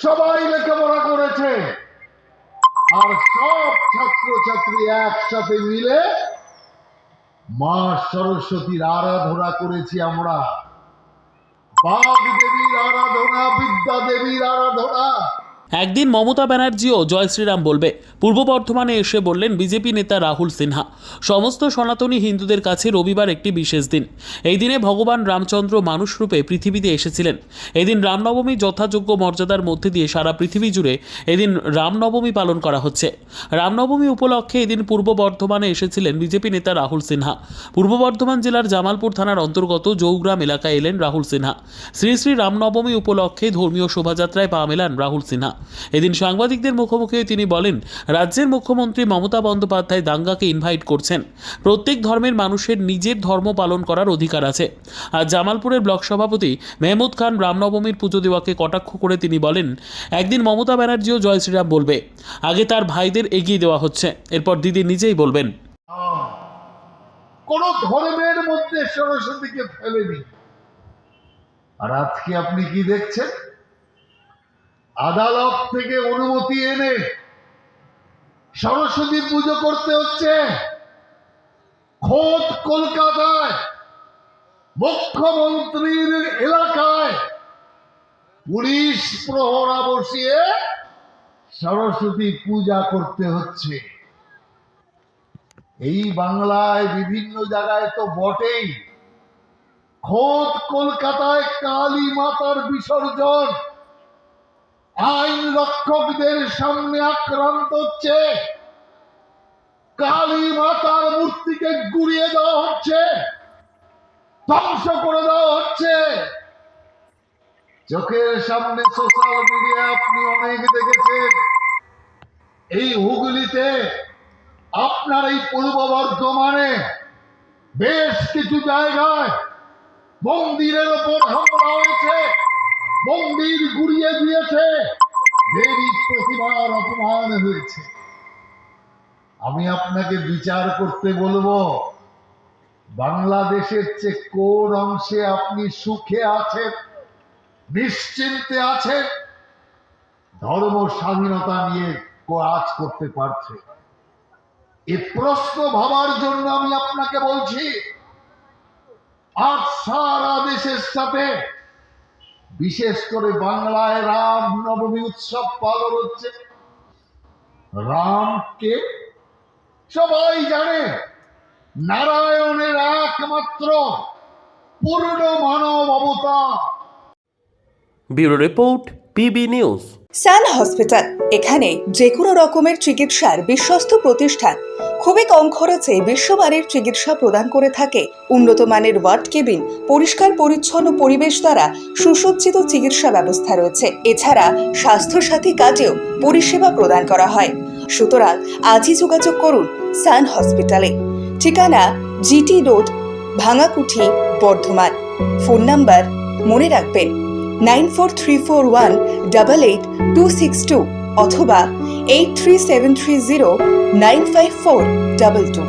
সবাই লেখাপড়া করেছে, আর সব ছাত্রছাত্রী একসাথে মিলে মা সরস্বতীর আরাধনা করেছি আমরা। বাগ দেবীর আরাধনা, বিদ্যা দেবীর আরাধনা। একদিন মমতা ব্যানার্জিও জয় শ্রীরাম বলবে। পূর্ব বর্ধমানে এসে বললেন বিজেপি নেতা রাহুল সিনহা। সমস্ত সনাতনী হিন্দুদের কাছে রবিবার একটি বিশেষ দিন। এই দিনে ভগবান রামচন্দ্র মানুষ রূপে পৃথিবীতে এসেছিলেন। এদিন রামনবমী যথাযোগ্য মর্যাদার মধ্যে দিয়ে সারা পৃথিবী জুড়ে এদিন রামনবমী পালন করা হচ্ছে। রামনবমী উপলক্ষে এদিন পূর্ব বর্ধমানে এসেছিলেন বিজেপি নেতা রাহুল সিনহা। পূর্ব বর্ধমান জেলার জামালপুর থানার অন্তর্গত জৌগ্রাম এলাকায় এলেন রাহুল সিনহা। শ্রী শ্রী রামনবমী উপলক্ষে ধর্মীয় শোভাযাত্রায় পা মেলান রাহুল সিনহা। এদিন সাংবাদিকদের মুখোমুখি তিনি বলেন, রাজ্যের মুখ্যমন্ত্রী মমতা বন্দ্যোপাধ্যায় দাঙ্গাকে ইনভাইট করছেন। প্রত্যেক ধর্মের মানুষের নিজের ধর্ম পালন করার অধিকার আছে। আর জামালপুরের ব্লক সভাপতি মেহমুদ খান রামনবমীর পুজো দেওয়াকে কটাক্ষ করে তিনি বলেন, একদিন মমতা ব্যানার্জিও জয় শ্রীরাম বলবে। আগে তার ভাইদের এগিয়ে দেওয়া হচ্ছে, এরপর দিদি নিজেই বলবেন। কোন ধর্মের মধ্যে সরস্বতীকে ফেলেনি। আর আজকে আপনি কি দেখছেন? আদালত থেকে অনুমতি এনে সরস্বতী পুজো করতে হচ্ছে। খোদ কলকাতায় মুখ্যমন্ত্রীর এলাকায় পুলিশ প্রহরা বসিয়ে সরস্বতী পূজা করতে হচ্ছে। এই বাংলায় বিভিন্ন জায়গায় তো বটেই, খোদ কলকাতায় কালী মাতার বিসর্জন আইন রক্ষকদের সামনে আক্রান্ত হচ্ছে। কালী মাতার মূর্তিকে গুড়িয়ে দেওয়া হচ্ছে, ধ্বংস করে দেওয়া হচ্ছে। চোখের সামনে সোশ্যাল মিডিয়া আপনি অনেক দেখেছেন। এই হুগলিতে, আপনার এই পূর্ব বর্ধমানে বেশ কিছু জায়গায় মন্দিরের ওপর হামলা হয়েছে, মন্দির গুড়িয়ে দিয়েছে, দেবী প্রতিমার অপমান হয়েছে। আমি আপনাকে বিচার করতে বলবো, বাংলাদেশের চেয়ে কোন অংশে আপনি সুখে আছেন, নিশ্চিন্তে আছেন, ধর্ম স্বাধীনতা নিয়ে কাজ করতে পারছে? এই প্রশ্ন ভাবার জন্য আমি আপনাকে বলছি। আজ সারা দেশের সাথে, বিশেষ করে বাংলায় রাম নবমী উৎসব পালন হচ্ছে। রামকে সবাই জানে নারায়ণের একমাত্র পূর্ণ মানব অবতার। Bureau report, PB news. Sun hospital, এখানে যে কোনো রকমের চিকিৎসার বিশ্বস্ত প্রতিষ্ঠান। খুবই কম খরচে বিশ্বমানের চিকিৎসা প্রদান করে থাকে। উন্নত মানের ওয়ার্ড কেবিন, পরিষ্কার পরিচ্ছন্ন পরিবেশ দ্বারা সুসজ্জিত চিকিৎসা ব্যবস্থা রয়েছে। এছাড়া স্বাস্থ্যসাথী কাজেও পরিষেবা প্রদান করা হয়। সুতরাং আজই যোগাযোগ করুন সান হসপিটালে। ঠিকানা GT road, Bhangakuthi, Bardhaman. Phone number মনে রাখবেন 9434188262 অথবা 83730954222।